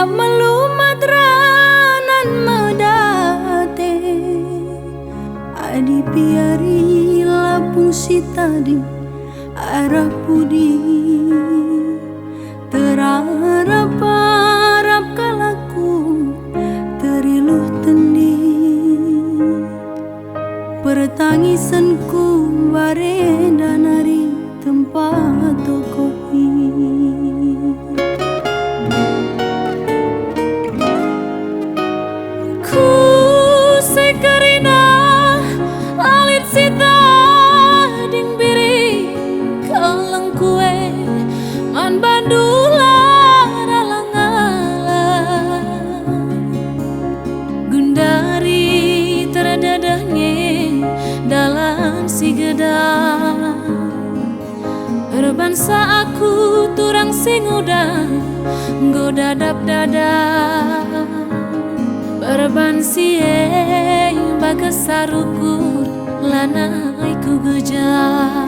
melumat ranan medate adi piari lapung si tadi arah pudi terharap kalaku teriluh tendi pertangisanku barenda nari tempat tokohi. Dalam si gedang berbangsa aku turang sing udah godadap dada berbansi bagas sarukur lanai ku gejah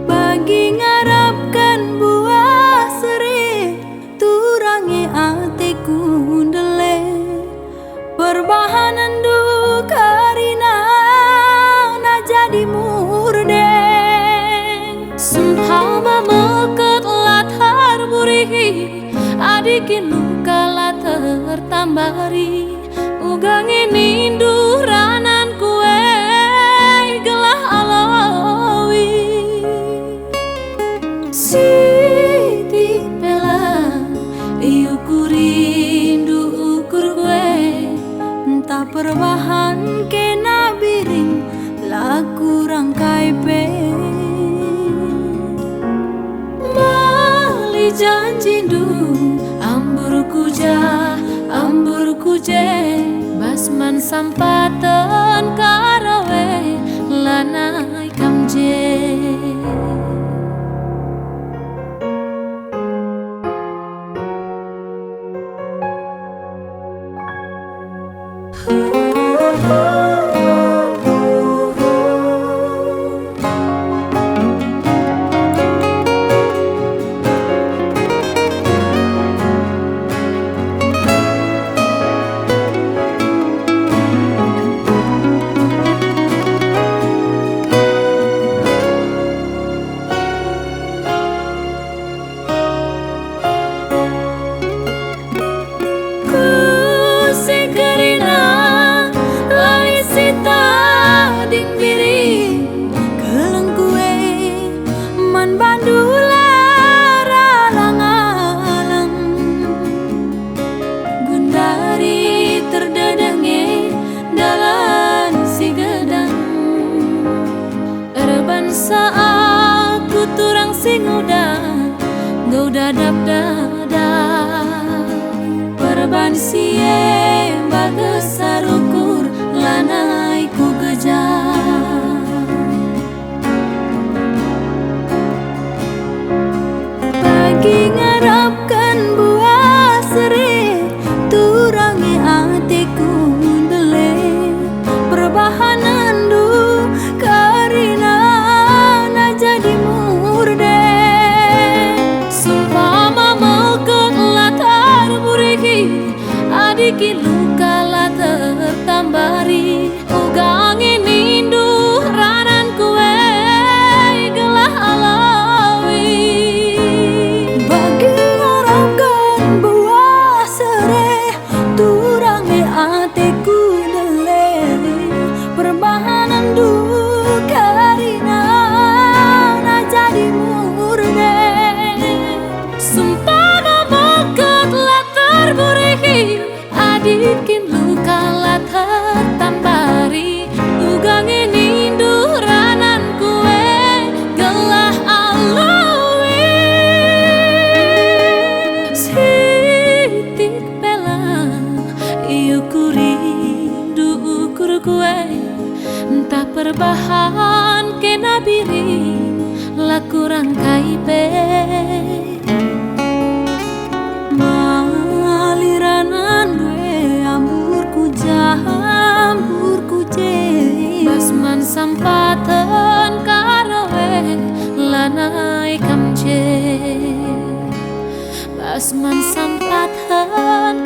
bagi ngarapkan buah seri turangi atiku dele perbahanan du karina na jadi murdeng sumpah meket latar burihi adikin luka latar tambari ugang ini duranan kue gelah alawi siti pela iukurindu ukur kue entah perbahan kena biring laku rangkai pe mali janji du ambur kuje basman sampatan karawe lanai kamje aku turang sing udah godadap dada perbansi bagas sarukur lanai ku gejah bagi ngarapkan buah seri turangi atiku dele perbahanan du karina na jadi murdeng sumpah meket latar burihi adikin luka latar tambari ugang ini ranan kue gelah alawi bagi ngarapkan buah seri turangi atiku dele perbahanan du karina na jadi murdeng sumpah meket latar burihi adikin luka latar tambari ugang ini ranan kue gelah alawi sitik pela iukuri du ukur kue entah perbahan kena biri laku rangkai pe maliranan due ambur kuje basman sampatan karawe lanai kamje asman sampathan